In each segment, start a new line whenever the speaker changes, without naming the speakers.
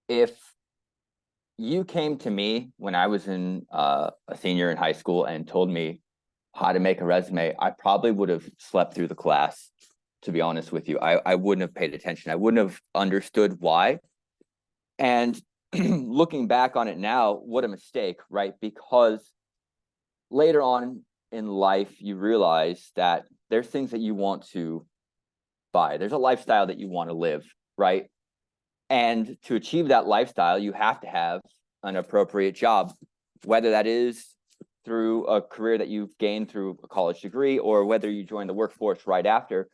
If you came to me when I was in a senior in high school and told me how to make a resume, I probably would have slept through the class, to be honest with you. I wouldn't have paid attention. I wouldn't have understood why. And looking back on it now, what a mistake, right? Because later on in life, you realize that there's things that you want to buy. There's a lifestyle that you want to live, right? And to achieve that lifestyle, you have to have an appropriate job, whether that is through a career that you've gained through a college degree or whether you join the workforce right after.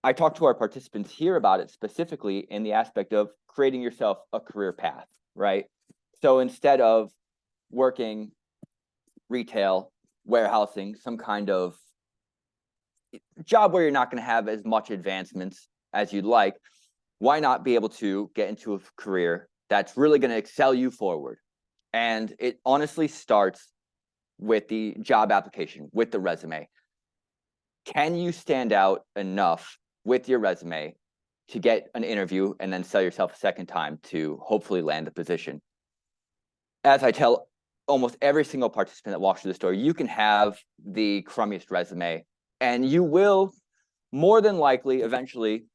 I talk to our participants here about it specifically in the aspect of creating yourself a career path, right? So instead of working retail, warehousing, some kind of job where you're not going to have as much advancements as you'd like, why not be able to get into a career that's really going to excel you forward? And it honestly starts with the job application, with the resume. Can you stand out enough with your resume to get an interview and then sell yourself a second time to hopefully land the position? As I tell almost every single participant that walks through the store, you can have the crummiest resume and you will more than likely eventually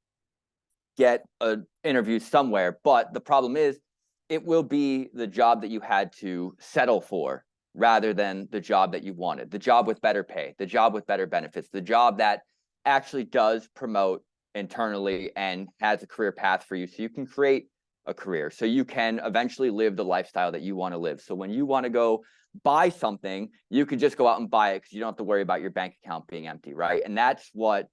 get an interview somewhere. But the problem is, it will be the job that you had to settle for rather than the job that you wanted, the job with better pay, the job with better benefits, the job that actually does promote internally and has a career path for you so you can create a career, so you can eventually live the lifestyle that you want to live. So when you want to go buy something, you can just go out and buy it because you don't have to worry about your bank account being empty, right? And that's what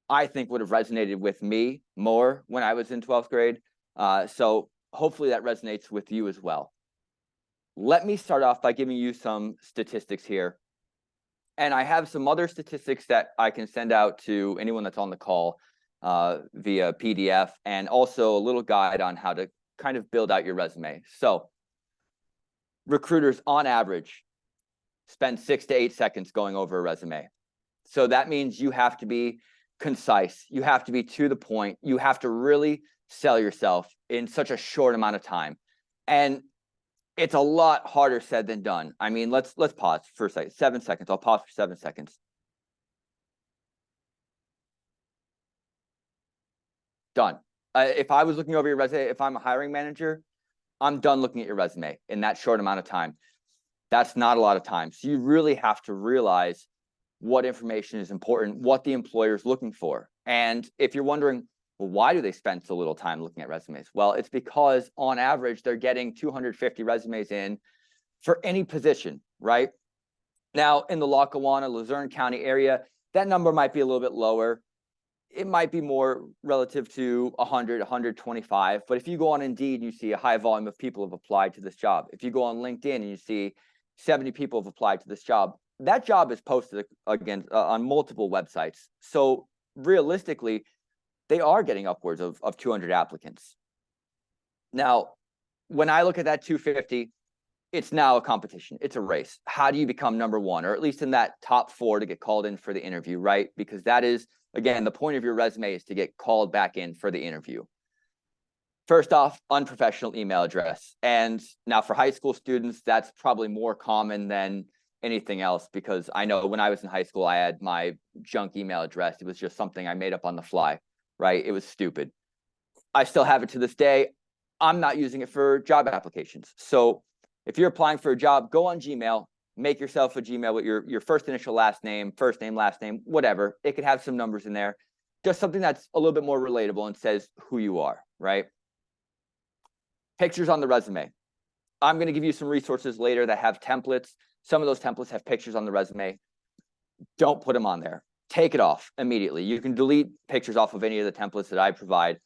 I think would have resonated with me more when I was in 12th grade. So hopefully that resonates with you as well. Let me start off by giving you some statistics here. And I have some other statistics that I can send out to anyone that's on the call via PDF, and also a little guide on how to kind of build out your resume. So recruiters on average spend 6 to 8 seconds going over a resume. So that means you have to be concise. You have to be to the point. You have to really sell yourself in such a short amount of time. And it's a lot harder said than done. I mean, let's pause for a second. 7 seconds. I'll pause for 7 seconds. Done. If I was looking over your resume, if I'm a hiring manager, I'm done looking at your resume in that short amount of time. That's not a lot of time. So you really have to realize what information is important, what the employer is looking for. And if you're wondering, well, why do they spend so little time looking at resumes? Well, it's because on average, they're getting 250 resumes in for any position, right? Now, in the Lackawanna, Luzerne County area, that number might be a little bit lower. It might be more relative to 100, 125. But if you go on Indeed and you see a high volume of people have applied to this job, if you go on LinkedIn and you see 70 people have applied to this job, that job is posted again on multiple websites. So realistically, they are getting upwards of 200 applicants. Now, when I look at that 250, it's now a competition. It's a race. How do you become number one, or at least in that top 4 to get called in for the interview, right? Because that is, again, the point of your resume is to get called back in for the interview. First off, unprofessional email address. And now for high school students, that's probably more common than anything else, because I know when I was in high school, I had my junk email address. It was just something I made up on the fly, right? It was stupid. I still have it to this day. I'm not using it for job applications. So if you're applying for a job, go on Gmail, make yourself a Gmail with your first initial, last name, last name, whatever. It could have some numbers in there. Just something that's a little bit more relatable and says who you are, right? Pictures on the resume. I'm going to give you some resources later that have templates. Some of those templates have pictures on the resume. Don't put them on there. Take it off immediately. You can delete pictures off of any of the templates that I provide.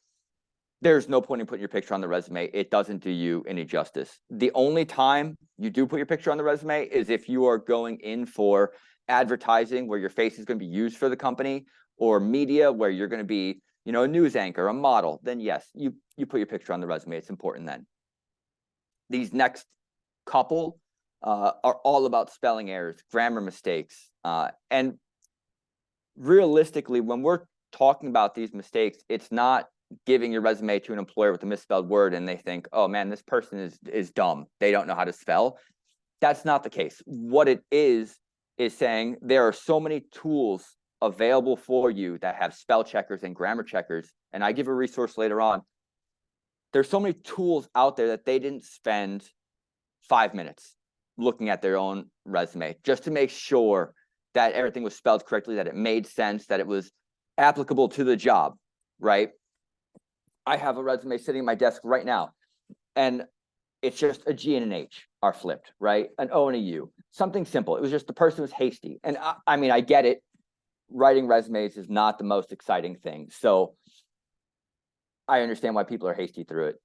There's no point in putting your picture on the resume. It doesn't do you any justice. The only time you do put your picture on the resume is if you are going in for advertising where your face is going to be used for the company, or media where you're going to be, a news anchor, a model. Then yes, you put your picture on the resume. It's important then. These next couple are all about spelling errors, grammar mistakes, and realistically, when we're talking about these mistakes, it's not giving your resume to an employer with a misspelled word and they think, oh man, this person is dumb. They don't know how to spell. That's not the case. What it is saying there are so many tools available for you that have spell checkers and grammar checkers. And I give a resource later on. There's so many tools out there that they didn't spend 5 minutes looking at their own resume just to make sure that everything was spelled correctly, that it made sense, that it was applicable to the job, right? I have a resume sitting at my desk right now, and it's just a G and an H are flipped, right? An O and a U, something simple. It was just the person was hasty. And I mean, I get it. Writing resumes is not the most exciting thing. So I understand why people are hasty through it.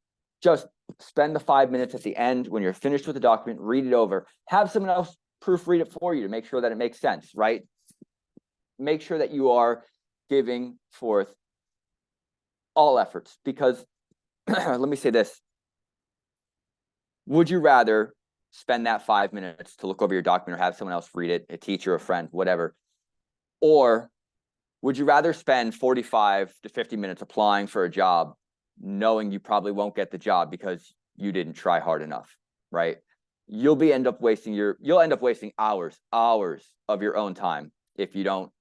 Just spend the 5 minutes at the end when you're finished with the document, read it over, have someone else proofread it for you to make sure that it makes sense, right? Make sure that you are giving forth all efforts, because let me say this. Would you rather spend that 5 minutes to look over your document or have someone else read it, a teacher, a friend, whatever? Or would you rather spend 45 to 50 minutes applying for a job knowing you probably won't get the job because you didn't try hard enough, right? You'll end up wasting hours of your own time if you don't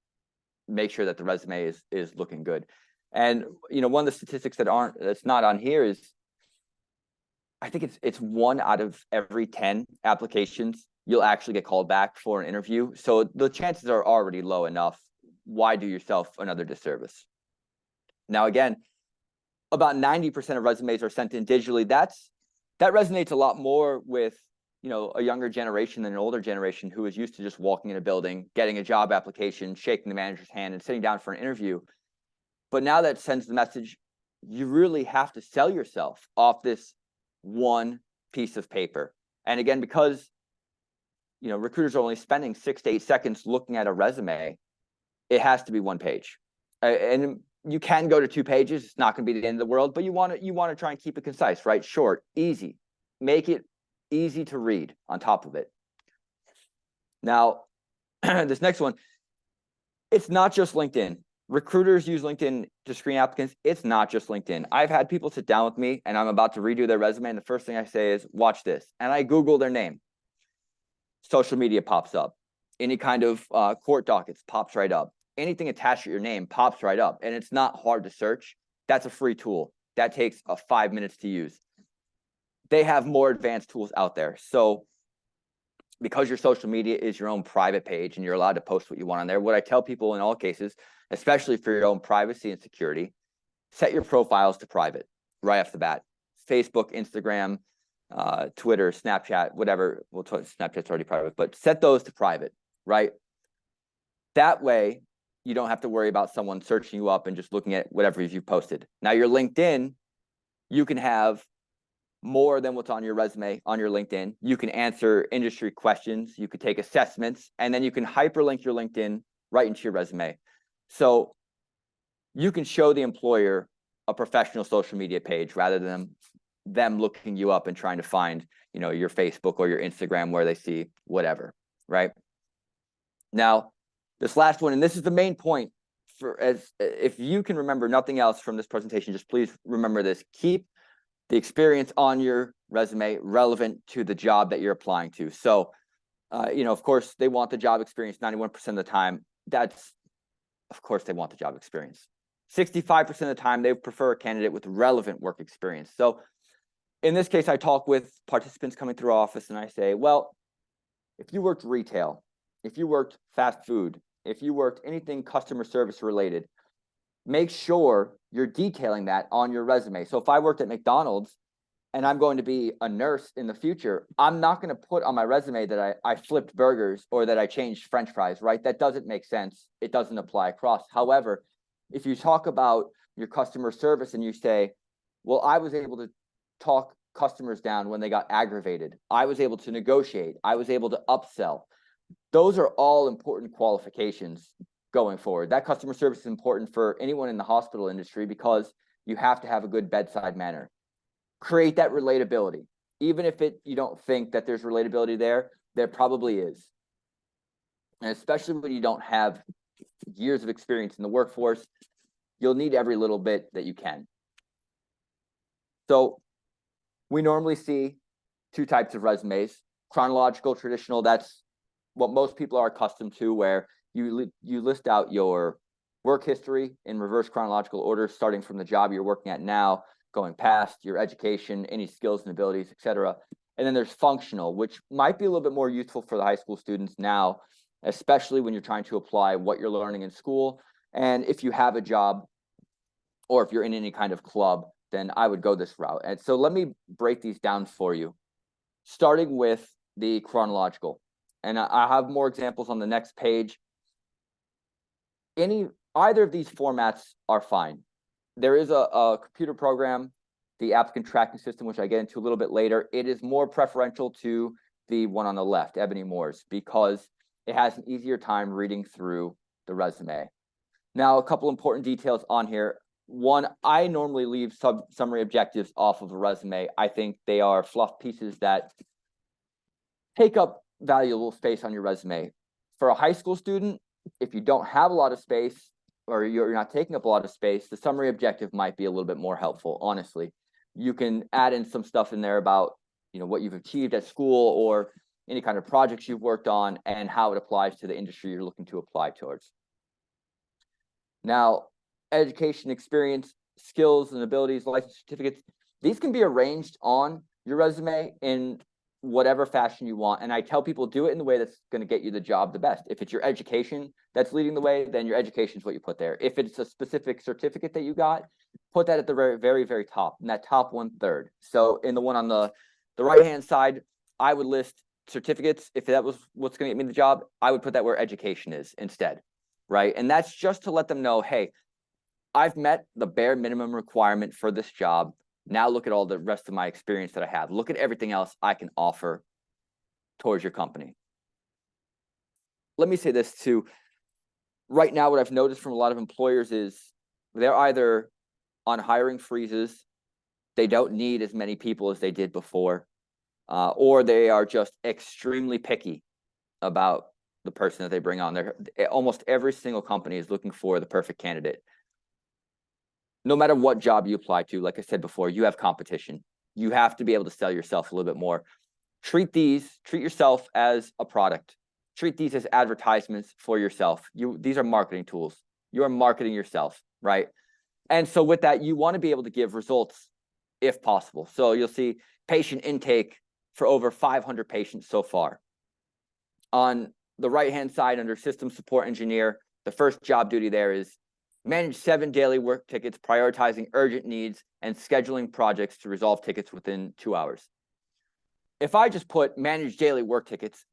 make sure that the resume is looking good. And one of the statistics that's not on here is, I think it's 1 out of every 10 applications you'll actually get called back for an interview. So the chances are already low enough. Why do yourself another disservice? Now, again, about 90% of resumes are sent in digitally. That resonates a lot more with a younger generation than an older generation who is used to just walking in a building, getting a job application, shaking the manager's hand, and sitting down for an interview. But now that sends the message, you really have to sell yourself off this one piece of paper. And again, because recruiters are only spending 6 to 8 seconds looking at a resume, it has to be 1 page. And you can go to 2 pages. It's not going to be the end of the world, but you want to try and keep it concise, right? Short, easy. Make it easy to read on top of it. Now, this next one, it's not just LinkedIn. Recruiters use LinkedIn to screen applicants. It's not just LinkedIn. I've had people sit down with me and I'm about to redo their resume, and the first thing I say is, watch this. And I Google their name. Social media pops up. Any kind of court dockets pops right up. Anything attached to your name pops right up. And it's not hard to search. That's a free tool. That takes 5 minutes to use. They have more advanced tools out there. So because your social media is your own private page and you're allowed to post what you want on there, what I tell people in all cases, especially for your own privacy and security, set your profiles to private right off the bat. Facebook, Instagram, Twitter, Snapchat, whatever. Well, Snapchat's already private, but set those to private, right? That way, you don't have to worry about someone searching you up and just looking at whatever you've posted. Now, your LinkedIn, you can have more than what's on your resume on your LinkedIn. You can answer industry questions. You could take assessments, and then you can hyperlink your LinkedIn right into your resume. So you can show the employer a professional social media page rather than them looking you up and trying to find, your Facebook or your Instagram where they see whatever, right? Now, this last one, and this is the main point, if you can remember nothing else from this presentation, just please remember this. Keep the experience on your resume relevant to the job that you're applying to. So, of course, they want the job experience 91% of the time. Of course, they want the job experience. 65% of the time, they prefer a candidate with relevant work experience. So in this case, I talk with participants coming through office and I say, well, if you worked retail, if you worked fast food, if you worked anything customer service related, make sure you're detailing that on your resume. So if I worked at McDonald's and I'm going to be a nurse in the future, I'm not going to put on my resume that I flipped burgers or that I changed French fries, right? That doesn't make sense. It doesn't apply across. However, if you talk about your customer service and you say, well, I was able to talk customers down when they got aggravated. I was able to negotiate. I was able to upsell. Those are all important qualifications going forward. That customer service is important for anyone in the hospital industry because you have to have a good bedside manner. Create that relatability. Even if you don't think that there's relatability there probably is. And especially when you don't have years of experience in the workforce, you'll need every little bit that you can. So we normally see two types of resumes: chronological, traditional. That's what most people are accustomed to, where you list out your work history in reverse chronological order, starting from the job you're working at now, going past your education, any skills and abilities, etc. And then there's functional, which might be a little bit more useful for the high school students now, especially when you're trying to apply what you're learning in school. And if you have a job or if you're in any kind of club, then I would go this route. And so let me break these down for you, starting with the chronological. And I have more examples on the next page. Either of these formats are fine. There is a computer program, the applicant tracking system, which I get into a little bit later. It is more preferential to the one on the left, Ebony Moore's, because it has an easier time reading through the resume. Now, a couple important details on here. One, I normally leave summary objectives off of a resume. I think they are fluff pieces that take up valuable space on your resume. For a high school student, if you don't have a lot of space or you're not taking up a lot of space, the summary objective might be a little bit more helpful, honestly. You can add in some stuff in there about, what you've achieved at school or any kind of projects you've worked on and how it applies to the industry you're looking to apply towards. Now, education, experience, skills and abilities, license certificates, these can be arranged on your resume in whatever fashion you want. And I tell people, do it in the way that's going to get you the job the best. If it's your education that's leading the way, then your education is what you put there. If it's a specific certificate that you got, put that at the very, very, very top, in that top 1/3. So in the one on the right-hand side, I would list certificates. If that was what's going to get me the job, I would put that where education is instead, right? And that's just to let them know, hey, I've met the bare minimum requirement for this job. Now look at all the rest of my experience that I have. Look at everything else I can offer towards your company. Let me say this too. Right now, what I've noticed from a lot of employers is they're either on hiring freezes, they don't need as many people as they did before, or they are just extremely picky about the person that they bring on. Almost every single company is looking for the perfect candidate. No matter what job you apply to, like I said before, you have competition. You have to be able to sell yourself a little bit more. Treat yourself as a product. Treat these as advertisements for yourself. These are marketing tools. You are marketing yourself, right? And so with that, you want to be able to give results if possible. So you'll see patient intake for over 500 patients so far. On the right-hand side under system support engineer, the first job duty there is manage 7 daily work tickets, prioritizing urgent needs and scheduling projects to resolve tickets within 2 hours. If I just put manage daily work tickets,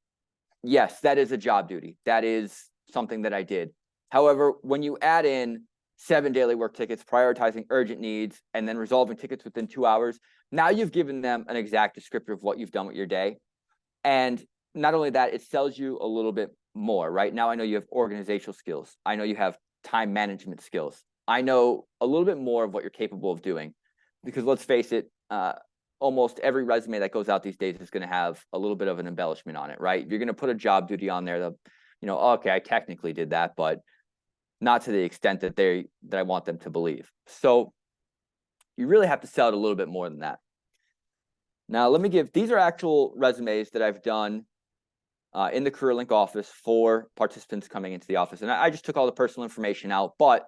yes, that is a job duty. That is something that I did. However, when you add in 7 daily work tickets, prioritizing urgent needs, and then resolving tickets within 2 hours, now you've given them an exact descriptor of what you've done with your day. And not only that, it sells you a little bit more, right? Now I know you have organizational skills. I know you have time management skills. I know a little bit more of what you're capable of doing, because let's face it, almost every resume that goes out these days is going to have a little bit of an embellishment on it, right? You're going to put a job duty on there that, okay, I technically did that, but not to the extent that I want them to believe. So you really have to sell it a little bit more than that. Now, these are actual resumes that I've done in the CareerLink office for participants coming into the office. And I just took all the personal information out, but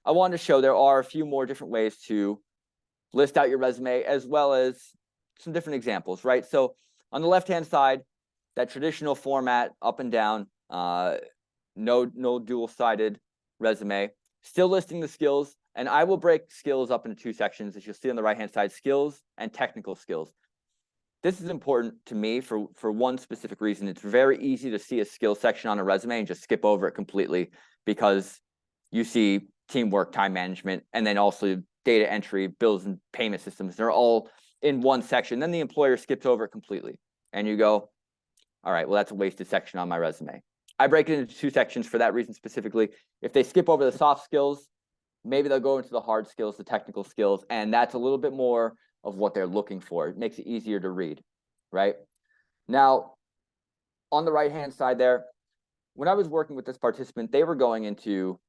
I wanted to show there are a few more different ways to list out your resume, as well as some different examples, right? So on the left-hand side, that traditional format, up and down, no dual-sided resume, still listing the skills. And I will break skills up into 2 sections, as you'll see on the right-hand side, skills and technical skills. This is important to me for one specific reason. It's very easy to see a skill section on a resume and just skip over it completely, because you see teamwork, time management, and then also data entry, bills and payment systems. They're all in one section. Then the employer skips over it completely. And you go, all right, well, that's a wasted section on my resume. I break it into 2 sections for that reason specifically. If they skip over the soft skills, maybe they'll go into the hard skills, the technical skills, and that's a little bit more of what they're looking for. It makes it easier to read, right? Now, on the right-hand side there, when I was working with this participant, they were going into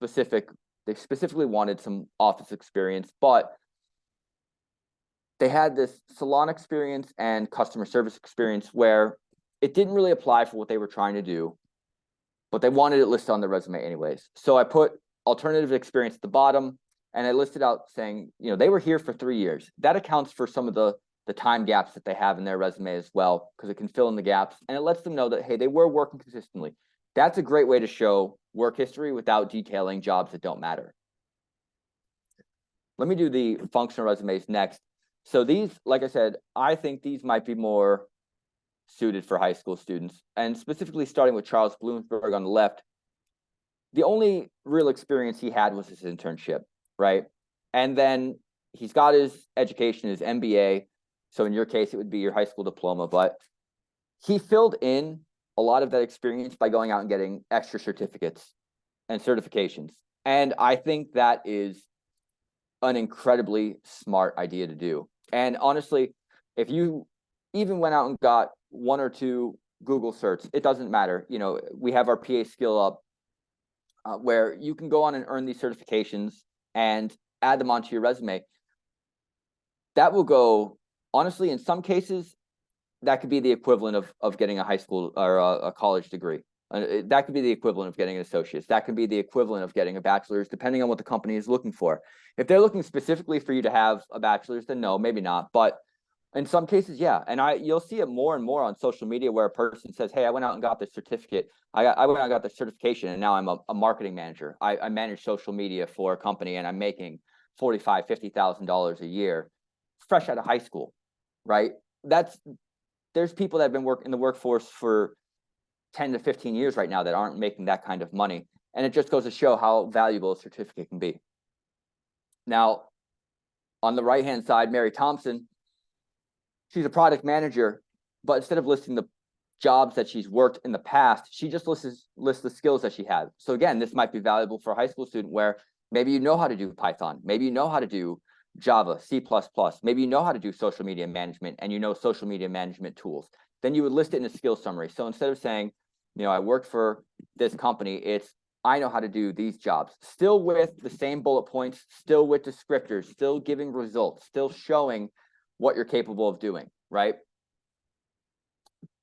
they specifically wanted some office experience, but they had this salon experience and customer service experience where it didn't really apply for what they were trying to do, but they wanted it listed on their resume anyways. So I put alternative experience at the bottom, and I listed out saying, they were here for 3 years. That accounts for some of the time gaps that they have in their resume as well, because it can fill in the gaps, and it lets them know that, hey, they were working consistently. That's a great way to show work history without detailing jobs that don't matter. Let me do the functional resumes next. So these, like I said, I think these might be more suited for high school students, and specifically starting with Charles Bloomsburg on the left. The only real experience he had was his internship, right? And then he's got his education, his MBA. So in your case, it would be your high school diploma, but he filled in a lot of that experience by going out and getting extra certificates and certifications. And I think that is an incredibly smart idea to do. And honestly, if you even went out and got 1 or 2 Google certs, it doesn't matter. We have our PA skill up where you can go on and earn these certifications and add them onto your resume. That will go, honestly, in some cases, that could be the equivalent of getting a high school or a college degree. That could be the equivalent of getting an associate's. That could be the equivalent of getting a bachelor's, depending on what the company is looking for. If they're looking specifically for you to have a bachelor's, then no, maybe not. But in some cases, yeah. And you'll see it more and more on social media where a person says, hey, I went out and got this certificate. I went out and got the certification, and now I'm a marketing manager. I manage social media for a company, and I'm making $45,000, $50,000 a year, fresh out of high school, right? There's people that have been in the workforce for 10 to 15 years right now that aren't making that kind of money. And it just goes to show how valuable a certificate can be. Now, on the right-hand side, Mary Thompson, she's a product manager, but instead of listing the jobs that she's worked in the past, she just lists the skills that she has. So again, this might be valuable for a high school student where maybe you know how to do Python, maybe you know how to do Java, C++, maybe you know how to do social media management and you know social media management tools. Then you would list it in a skill summary. So instead of saying, I worked for this company, it's I know how to do these jobs, still with the same bullet points, still with descriptors, still giving results, still showing what you're capable of doing, right?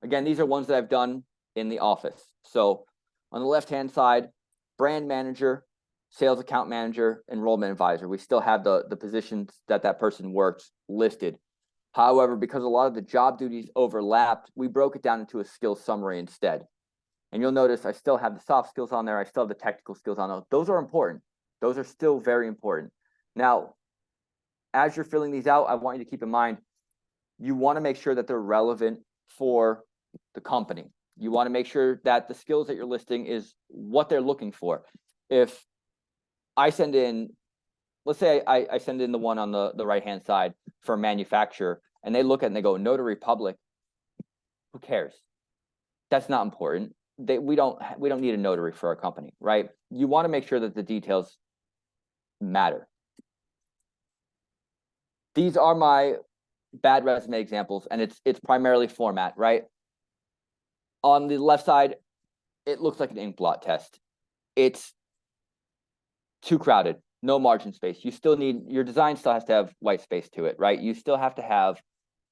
Again, these are ones that I've done in the office. So on the left-hand side, brand manager, sales account manager, enrollment advisor. We still have the positions that person works listed. However, because a lot of the job duties overlapped, we broke it down into a skill summary instead. And you'll notice I still have the soft skills on there. I still have the technical skills on those. Those are important. Those are still very important. Now, as you're filling these out, I want you to keep in mind, you want to make sure that they're relevant for the company. You want to make sure that the skills that you're listing is what they're looking for. If I send in, let's say I send in the one on the right-hand side for a manufacturer, and they look at it and they go, Notary Public, who cares? That's not important. We don't need a notary for our company, right? You want to make sure that the details matter. These are my bad resume examples, and it's primarily format, right? On the left side, it looks like an ink blot test. It's too crowded, no margin space. You still need, your design still has to have white space to it, right? You still have to have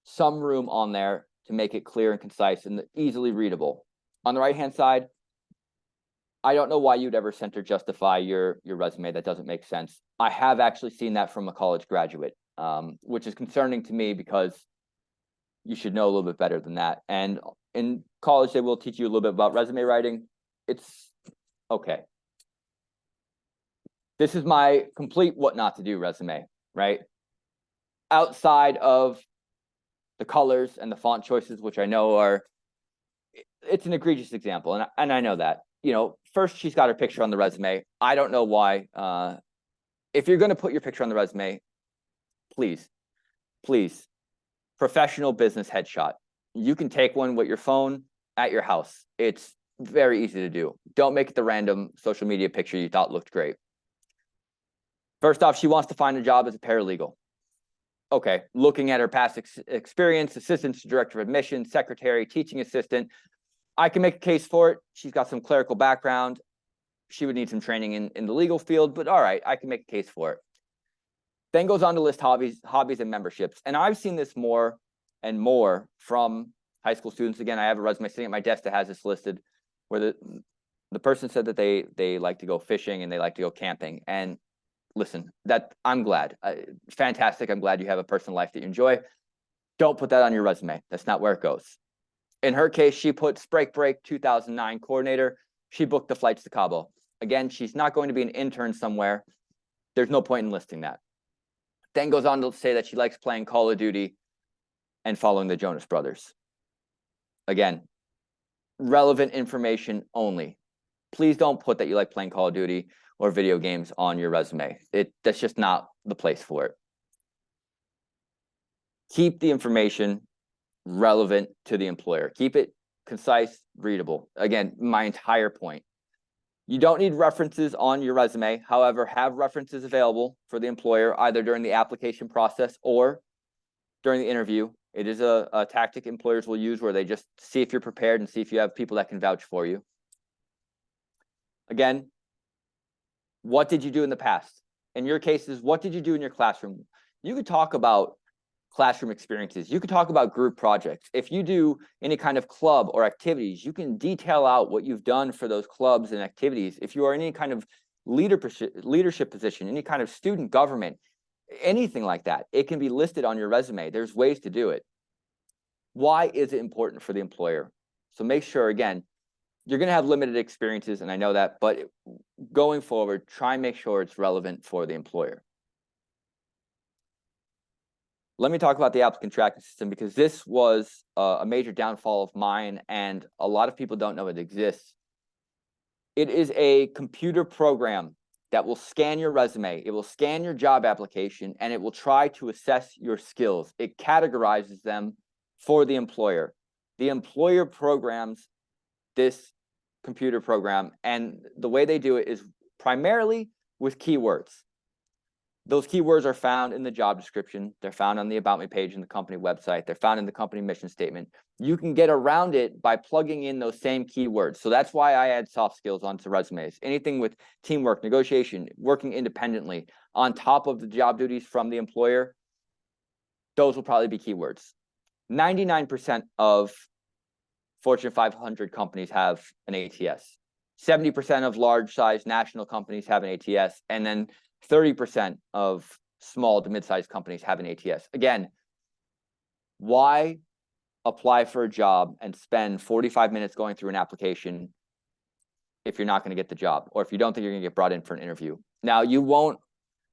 some room on there to make it clear and concise and easily readable. On the right-hand side, I don't know why you'd ever center justify your resume. That doesn't make sense. I have actually seen that from a college graduate, which is concerning to me because you should know a little bit better than that. And in college, they will teach you a little bit about resume writing. It's okay. This is my complete what not to do resume, right? Outside of the colors and the font choices, which I know are, it's an egregious example. And I know that, first she's got her picture on the resume. I don't know why. If you're going to put your picture on the resume, please, professional business headshot. You can take one with your phone at your house. It's very easy to do. Don't make it the random social media picture you thought looked great. First off, she wants to find a job as a paralegal. Okay, looking at her past experience, assistant to director of admissions, secretary, teaching assistant, I can make a case for it. She's got some clerical background. She would need some training in the legal field, but all right, I can make a case for it. Then goes on to list hobbies and memberships. And I've seen this more and more from high school students. Again, I have a resume sitting at my desk that has this listed, where the person said that they like to go fishing and they like to go camping. And listen, that I'm glad. Fantastic. I'm glad you have a personal life that you enjoy. Don't put that on your resume. That's not where it goes. In her case, she put Sprake Break 2009 coordinator. She booked the flights to Cabo. Again, she's not going to be an intern somewhere. There's no point in listing that. Then goes on to say that she likes playing Call of Duty and following the Jonas Brothers. Again, relevant information only. Please don't put that you like playing Call of Duty or video games on your resume. That's just not the place for it. Keep the information relevant to the employer. Keep it concise, readable. Again, my entire point. You don't need references on your resume. However, have references available for the employer either during the application process or during the interview. It is a tactic employers will use where they just see if you're prepared and see if you have people that can vouch for you. Again, what did you do in the past? In your cases, what did you do in your classroom? You could talk about classroom experiences. You could talk about group projects. If you do any kind of club or activities, you can detail out what you've done for those clubs and activities. If you are in any kind of leadership position, any kind of student government, anything like that, it can be listed on your resume. There's ways to do it. Why is it important for the employer? So make sure, again, you're going to have limited experiences, and I know that, but going forward, try and make sure it's relevant for the employer. Let me talk about the applicant tracking system, because this was a major downfall of mine, and a lot of people don't know it exists. It is a computer program that will scan your resume. It will scan your job application, and it will try to assess your skills. It categorizes them for the employer. The employer programs this computer program, and the way they do it is primarily with keywords. Those keywords are found in the job description. They're found on the About Me page in the company website. They're found in the company mission statement. You can get around it by plugging in those same keywords. So that's why I add soft skills onto resumes. Anything with teamwork, negotiation, working independently, on top of the job duties from the employer, those will probably be keywords. 99% of Fortune 500 companies have an ATS. 70% of large size national companies have an ATS. And then 30% of small to mid-sized companies have an ATS. Again, why apply for a job and spend 45 minutes going through an application if you're not going to get the job, or if you don't think you're going to get brought in for an interview? Now, you won't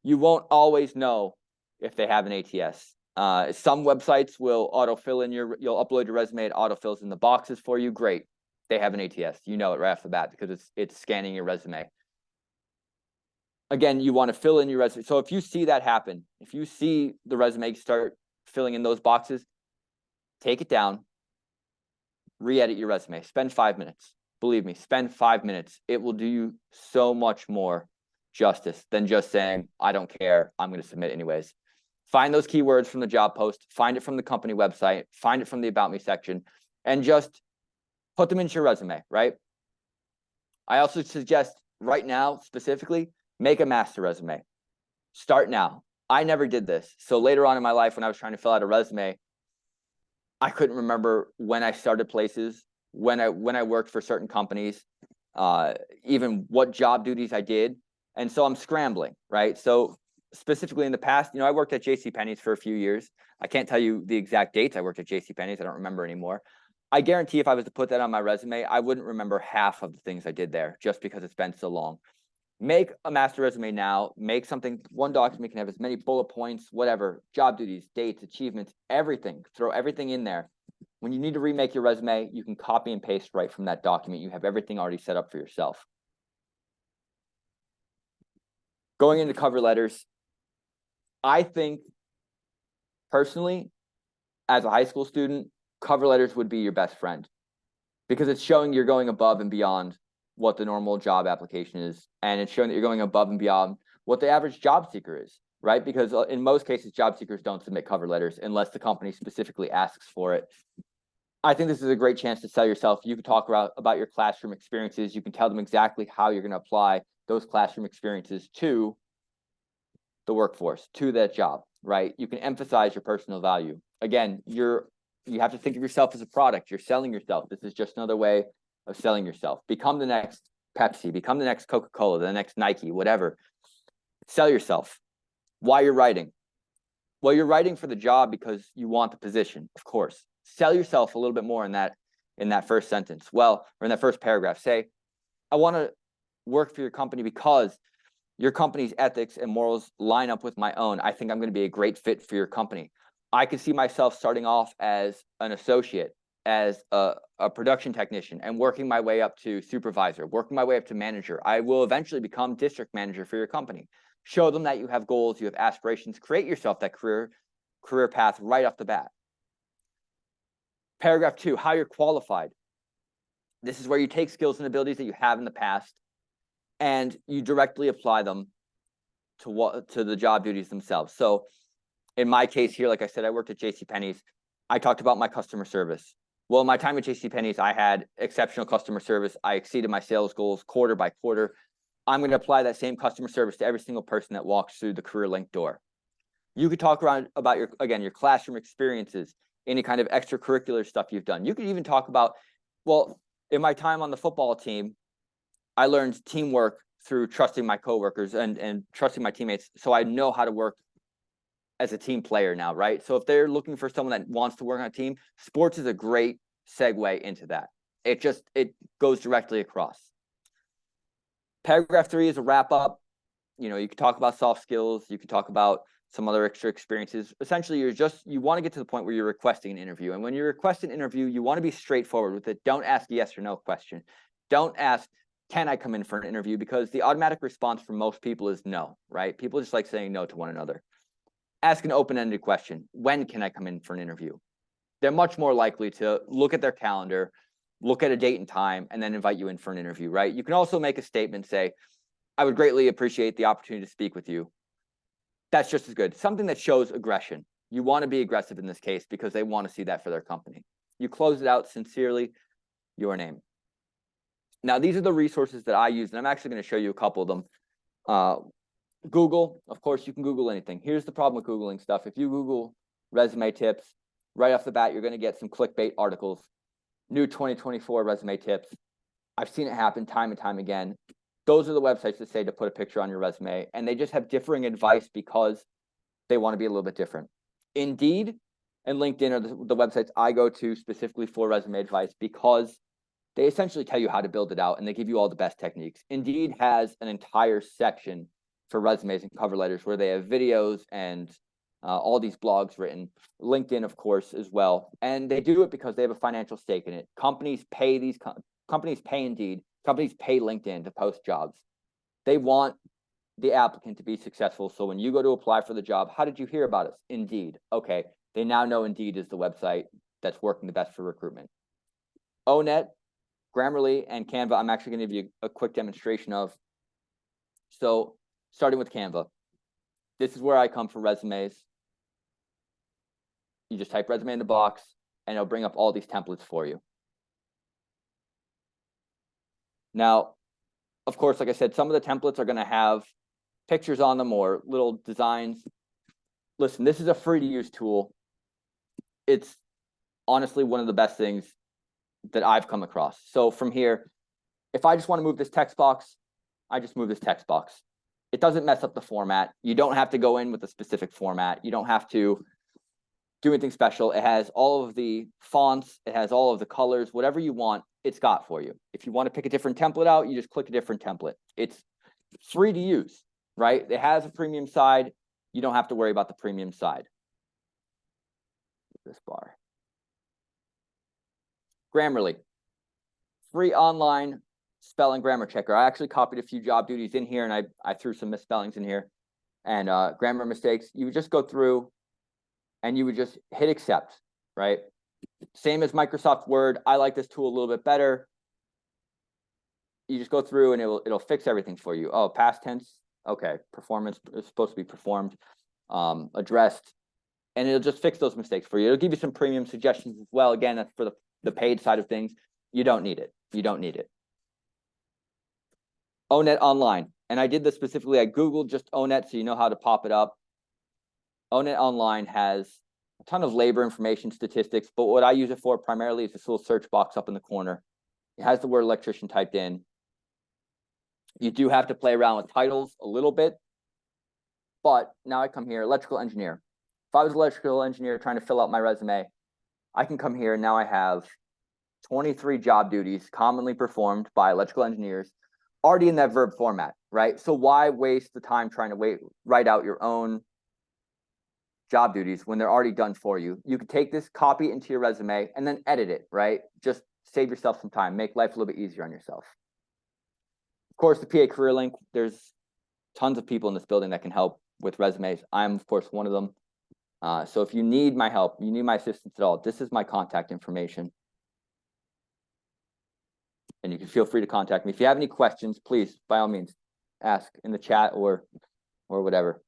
always know if they have an ATS. Some websites will autofill in you'll upload your resume, it autofills in the boxes for you. Great. They have an ATS. You know it right off the bat because it's scanning your resume. Again, you want to fill in your resume. So if you see that happen, if you see the resume start filling in those boxes, take it down, re-edit your resume, spend 5 minutes. Believe me, spend 5 minutes. It will do you so much more justice than just saying, I don't care, I'm going to submit anyways. Find those keywords from the job post, find it from the company website, find it from the About Me section, and just put them into your resume, right? I also suggest right now, specifically, make a master resume. Start now. I never did this. So later on in my life, when I was trying to fill out a resume, I couldn't remember when I started places, when I worked for certain companies, even what job duties I did. And so I'm scrambling, right? So specifically in the past, I worked at JCPenney's for a few years. I can't tell you the exact dates I worked at JCPenney's. I don't remember anymore. I guarantee if I was to put that on my resume, I wouldn't remember half of the things I did there just because it's been so long. Make a master resume now. Make something, one document can have as many bullet points, whatever, job duties, dates, achievements, everything. Throw everything in there. When you need to remake your resume, you can copy and paste right from that document. You have everything already set up for yourself. Going into cover letters, I think personally, as a high school student, cover letters would be your best friend because it's showing you're going above and beyond what the normal job application is. And it's showing that you're going above and beyond what the average job seeker is, right? Because in most cases, job seekers don't submit cover letters unless the company specifically asks for it. I think this is a great chance to sell yourself. You can talk about your classroom experiences. You can tell them exactly how you're going to apply those classroom experiences to the workforce, to that job, right? You can emphasize your personal value. Again, you have to think of yourself as a product. You're selling yourself. This is just another way of selling yourself. Become the next Pepsi, become the next Coca-Cola, the next Nike, whatever. Sell yourself. Why you're writing? Well, you're writing for the job because you want the position, of course. Sell yourself a little bit more in that first sentence. Well, or in that first paragraph, say, I want to work for your company because your company's ethics and morals line up with my own. I think I'm going to be a great fit for your company. I could see myself starting off as an associate, as a production technician, and working my way up to supervisor, working my way up to manager. I will eventually become district manager for your company. Show them that you have goals, you have aspirations, create yourself that career path right off the bat. Paragraph 2, how you're qualified. This is where you take skills and abilities that you have in the past and you directly apply them to the job duties themselves. So in my case here, like I said, I worked at JCPenney's. I talked about my customer service. Well, in my time at JCPenney's, I had exceptional customer service. I exceeded my sales goals quarter by quarter. I'm going to apply that same customer service to every single person that walks through the CareerLink door. You could talk about your classroom experiences, any kind of extracurricular stuff you've done. You could even talk about, well, in my time on the football team, I learned teamwork through trusting my coworkers and trusting my teammates. So I know how to work as a team player now, right? So if they're looking for someone that wants to work on a team, sports is a great segue into that. It goes directly across. Paragraph 3 is a wrap up. You can talk about soft skills. You can talk about some other extra experiences. Essentially, you want to get to the point where you're requesting an interview. And when you request an interview, you want to be straightforward with it. Don't ask a yes or no question. Don't ask, can I come in for an interview? Because the automatic response for most people is no, right? People just like saying no to one another. Ask an open-ended question. When can I come in for an interview? They're much more likely to look at their calendar, look at a date and time, and then invite you in for an interview, right? You can also make a statement, say, I would greatly appreciate the opportunity to speak with you. That's just as good. Something that shows aggression. You want to be aggressive in this case because they want to see that for their company. You close it out sincerely, your name. Now, these are the resources that I use, and I'm actually going to show you a couple of them. Google, of course, you can Google anything. Here's the problem with Googling stuff. If you Google resume tips, right off the bat, you're going to get some clickbait articles. New 2024 resume tips. I've seen it happen time and time again. Those are the websites that say to put a picture on your resume, and they just have differing advice because they want to be a little bit different. Indeed and LinkedIn are the websites I go to specifically for resume advice because they essentially tell you how to build it out and they give you all the best techniques. Indeed has an entire section for resumes and cover letters where they have videos and all these blogs written. LinkedIn, of course, as well. And they do it because they have a financial stake in it. Companies pay Indeed, companies pay LinkedIn to post jobs. They want the applicant to be successful. So when you go to apply for the job, how did you hear about us? Indeed. Okay. They now know Indeed is the website that's working the best for recruitment. ONET, Grammarly, and Canva, I'm actually going to give you a quick demonstration of. So starting with Canva, this is where I come for resumes. You just type resume in the box and it'll bring up all these templates for you. Now, of course, like I said, some of the templates are going to have pictures on them or little designs. Listen, this is a free to use tool. It's honestly one of the best things that I've come across. So from here, if I just want to move this text box, I just move this text box. It doesn't mess up the format. You don't have to go in with a specific format. You don't have to do anything special. It has all of the fonts. It has all of the colors, whatever you want, it's got for you. If you want to pick a different template out, you just click a different template. It's free to use, right? It has a premium side. You don't have to worry about the premium side. This bar. Grammarly, free online spelling grammar checker. I actually copied a few job duties in here and I threw some misspellings in here and grammar mistakes. You would just go through and you would just hit accept, right? Same as Microsoft Word. I like this tool a little bit better. You just go through and it'll fix everything for you. Oh, past tense. Okay. Performance is supposed to be performed, addressed, and it'll just fix those mistakes for you. It'll give you some premium suggestions as well. Again, that's for the paid side of things. You don't need it. You don't need it. ONET Online. And I did this specifically. I Googled just ONET so you know how to pop it up. ONET Online has a ton of labor information statistics, but what I use it for primarily is this little search box up in the corner. It has the word electrician typed in. You do have to play around with titles a little bit, but now I come here, electrical engineer. If I was an electrical engineer trying to fill out my resume, I can come here and now I have 23 job duties commonly performed by electrical engineers already in that verb format, right? So why waste the time trying to write out your own job duties when they're already done for you? You could take this, copy it into your resume, and then edit it, right? Just save yourself some time, make life a little bit easier on yourself. Of course, the PA Career Link, there's tons of people in this building that can help with resumes. I'm, of course, one of them. So if you need my help, you need my assistance at all, this is my contact information. And you can feel free to contact me. If you have any questions, please, by all means, ask in the chat or whatever.